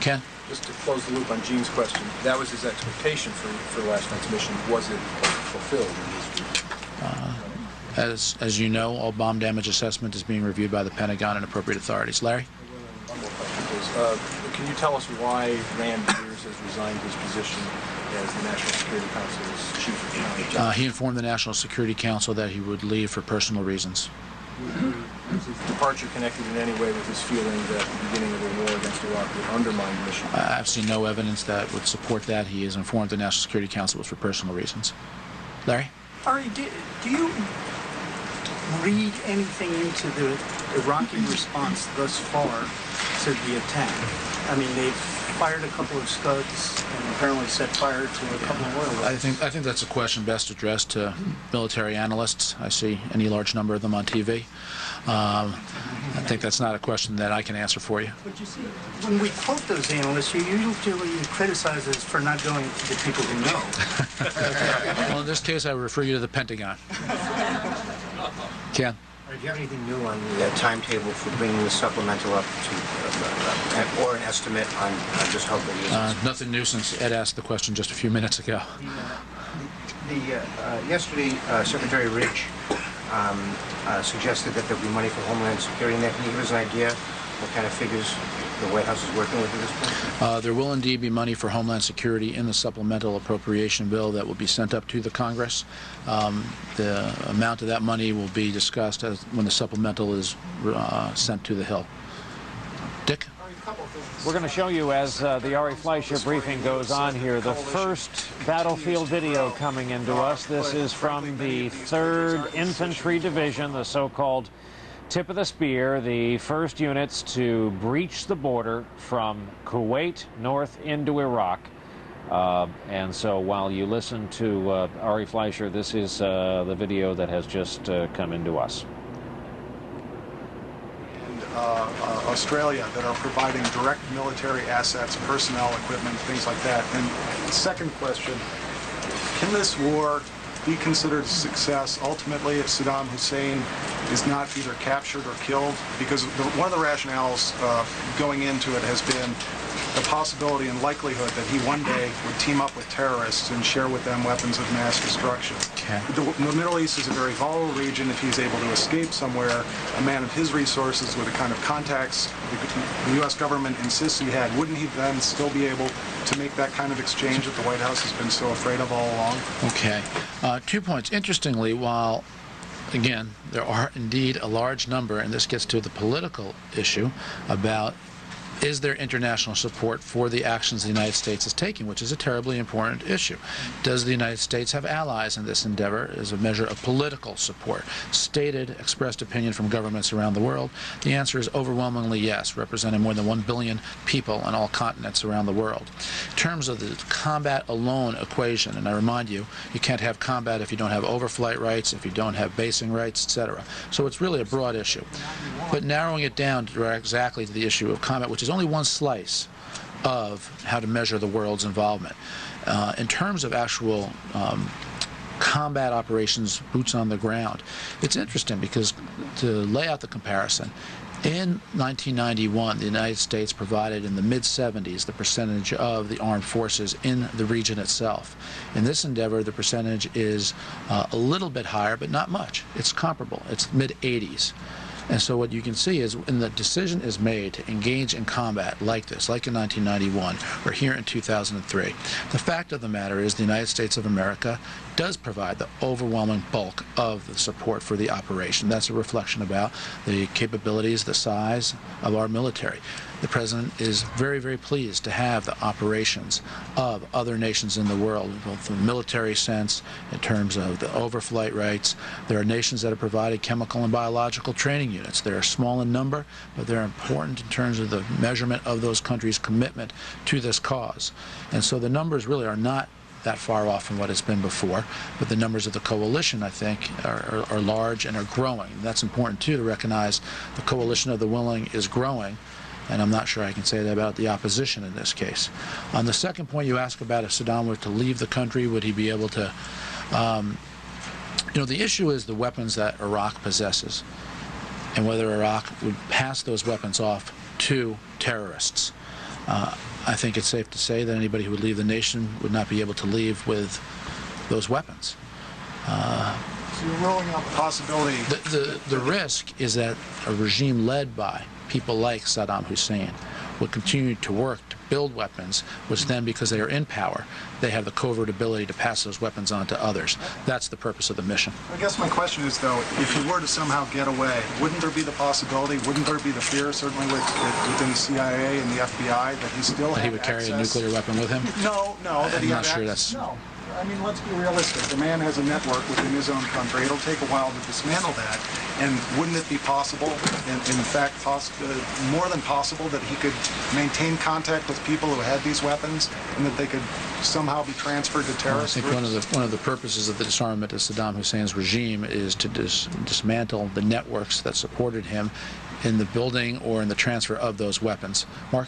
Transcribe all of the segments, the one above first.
Ken? Just to close the loop on Gene's question, that was his expectation for last night's mission. Was it fulfilled in his view? As you know, all bomb damage assessment is being reviewed by the Pentagon and appropriate authorities. Larry? One more question, please. Can you tell us why Rand Beers has resigned his position as the National Security Council's chief of county? He informed the National Security Council that he would leave for personal reasons. Is his departure connected in any way with his feeling that the beginning of the war against Iraq would undermine the mission? I've seen no evidence that would support that. He has informed the National Security Council it was for personal reasons. Larry? Ari, do you read anything into the Iraqi response thus far to the attack? I mean, they've fired a couple of Scuds and apparently set fire to a couple of oil wells. I think that's a question best addressed to military analysts. I see any large number of them on TV. I think that's not a question that I can answer for you. But you see, when we quote those analysts, you usually criticize us for not going to the people who know. Well, in this case, I would refer you to the Pentagon. Ken? Do you have anything new on the timetable for bringing the supplemental up to, or an estimate on just how big it is? Nothing new since Ed asked the question just a few minutes ago. Yesterday, Secretary Ridge suggested that there would be money for Homeland Security in there. Can you give us an idea what kind of figures the White House is working with at this point? There will indeed be money for Homeland Security in the supplemental appropriation bill that will be sent up to the Congress. The amount of that money will be discussed when the supplemental is sent to the Hill. Dick? We're going to show you as the Ari Fleischer briefing goes on here the first battlefield video coming into us. This is from the 3rd Infantry Division, the so-called tip of the spear, the first units to breach the border from Kuwait north into Iraq. And so while you listen to Ari Fleischer, this is the video that has just come into us. Australia that are providing direct military assets, personnel, equipment, things like that. And the second question, can this war be considered a success ultimately if Saddam Hussein is not either captured or killed? Because one of the rationales going into it has been the possibility and likelihood that he one day would team up with terrorists and share with them weapons of mass destruction. Okay. The Middle East is a very volatile region. If he's able to escape somewhere, a man of his resources with the kind of contacts the U.S. government insists he had, wouldn't he then still be able to make that kind of exchange that the White House has been so afraid of all along? Okay. 2 points. Interestingly, while again, there are indeed a large number, and this gets to the political issue about is there international support for the actions the United States is taking, which is a terribly important issue. Does the United States have allies in this endeavor as a measure of political support? Stated, expressed opinion from governments around the world. The answer is overwhelmingly yes, representing more than 1 billion people on all continents around the world. In terms of the combat alone equation, and I remind you, you can't have combat if you don't have overflight rights, if you don't have basing rights, etc. So it's really a broad issue. But narrowing it down exactly to the issue of combat, which is only one slice of how to measure the world's involvement. In terms of actual combat operations, boots on the ground, it's interesting because to lay out the comparison, in 1991, the United States provided in the mid-70s the percentage of the armed forces in the region itself. In this endeavor, the percentage is a little bit higher, but not much. It's comparable. It's mid-80s. And so what you can see is when the decision is made to engage in combat like this, like in 1991 or here in 2003, the fact of the matter is the United States of America does provide the overwhelming bulk of the support for the operation. That's a reflection about the capabilities, the size of our military. The President is very, very pleased to have the operations of other nations in the world, both in the military sense, in terms of the overflight rights. There are nations that have provided chemical and biological training units. They are small in number, but they're important in terms of the measurement of those countries' commitment to this cause. And so the numbers really are not that far off from what it's been before, but the numbers of the coalition, I think, are large and are growing. And that's important, too, to recognize the coalition of the willing is growing, and I'm not sure I can say that about the opposition in this case. On the second point you ask about if Saddam were to leave the country, would he be able to... you know, the issue is the weapons that Iraq possesses and whether Iraq would pass those weapons off to terrorists. I think it's safe to say that anybody who would leave the nation would not be able to leave with those weapons. So you're ruling out the possibility... The risk is that a regime led by people like Saddam Hussein would continue to work to build weapons, which then, because they are in power, they have the covert ability to pass those weapons on to others. That's the purpose of the mission. I guess my question is, though, if you were to somehow get away, wouldn't there be the possibility, wouldn't there be the fear, certainly within the CIA and the FBI, that he still had He would carry a nuclear weapon with him? No, that he I'm had not sure access. that's... No. I mean, let's be realistic. The man has a network within his own country. It'll take a while to dismantle that. And wouldn't it be possible, in fact, more than possible, that he could maintain contact with people who had these weapons and that they could somehow be transferred to terrorists? I think one of the purposes of the disarmament of Saddam Hussein's regime is to dismantle the networks that supported him in the building or in the transfer of those weapons. Mark?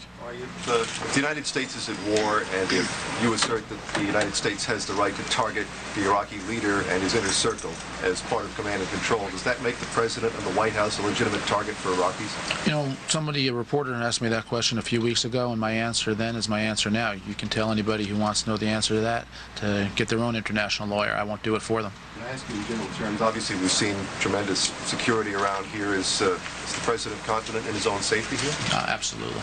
If the United States is at war, and if you assert that the United States has the right to target the Iraqi leader and his inner circle as part of command and control, does that make the President and the White House a legitimate target for Iraqis? You know, a reporter asked me that question a few weeks ago, and my answer then is my answer now. You can tell anybody who wants to know the answer to that to get their own international lawyer. I won't do it for them. Can I ask you in general terms? Obviously, we've seen tremendous security around here. Is the President confident in his own safety here? Absolutely.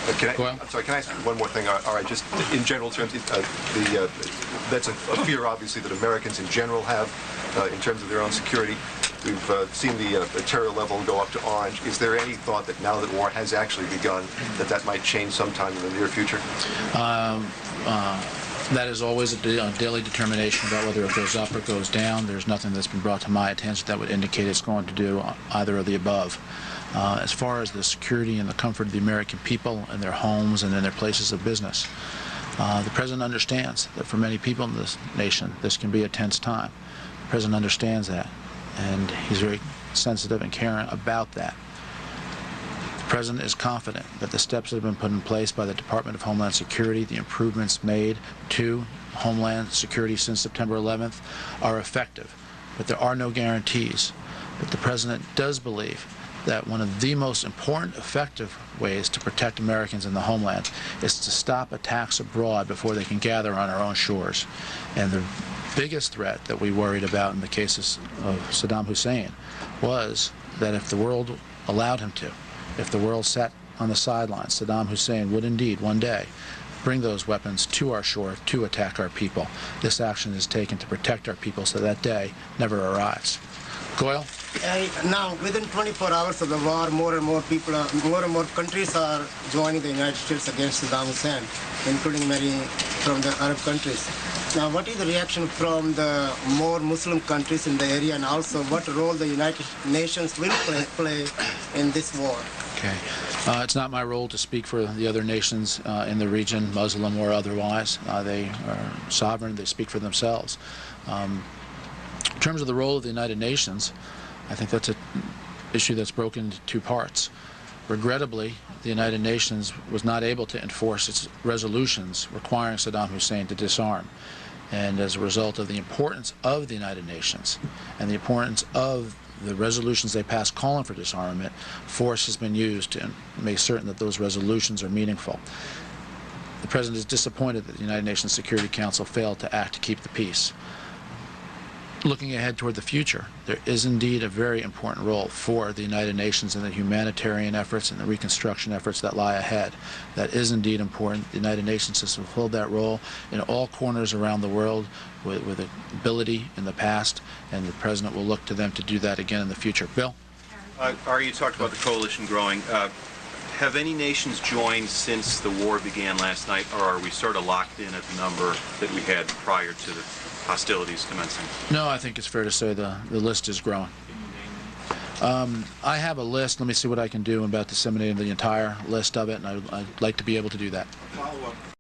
I'm sorry, can I ask you one more thing? All right, just in general terms, that's a fear, obviously, that Americans in general have in terms of their own security. We've seen the terror level go up to orange. Is there any thought that now that war has actually begun, that might change sometime in the near future? That is always a daily determination about whether it goes up or goes down. There's nothing that's been brought to my attention that would indicate it's going to do either of the above. As far as the security and the comfort of the American people in their homes and in their places of business, the President understands that for many people in this nation, this can be a tense time. The President understands that, and he's very sensitive and caring about that. The President is confident that the steps that have been put in place by the Department of Homeland Security, the improvements made to Homeland Security since September 11th, are effective, but there are no guarantees. But the President does believe that one of the most important, effective ways to protect Americans in the homeland is to stop attacks abroad before they can gather on our own shores. And the biggest threat that we worried about in the cases of Saddam Hussein was that if the world allowed him to, if the world sat on the sidelines, Saddam Hussein would indeed one day bring those weapons to our shore to attack our people. This action is taken to protect our people so that day never arrives. Goyle? Now, within 24 hours of the war, more and more countries are joining the United States against Saddam Hussein, including many from the Arab countries. Now, what is the reaction from the more Muslim countries in the area, and also what role the United Nations will play in this war? Okay. It's not my role to speak for the other nations in the region, Muslim or otherwise. They are sovereign. They speak for themselves. In terms of the role of the United Nations, I think that's an issue that's broken into two parts. Regrettably, the United Nations was not able to enforce its resolutions requiring Saddam Hussein to disarm. And as a result of the importance of the United Nations and the importance of the resolutions they passed calling for disarmament, force has been used to make certain that those resolutions are meaningful. The President is disappointed that the United Nations Security Council failed to act to keep the peace. Looking ahead toward the future, there is indeed a very important role for the United Nations in the humanitarian efforts and the reconstruction efforts that lie ahead. That is indeed important. The United Nations has fulfilled that role in all corners around the world with ability in the past, and the President will look to them to do that again in the future. Bill? Ari, you talked about the coalition growing. Have any nations joined since the war began last night, or are we sort of locked in at the number that we had prior to the hostilities commencing? No, I think it's fair to say the list is growing. I have a list. Let me see what I can do about disseminating the entire list of it, and I'd like to be able to do that. Follow-up.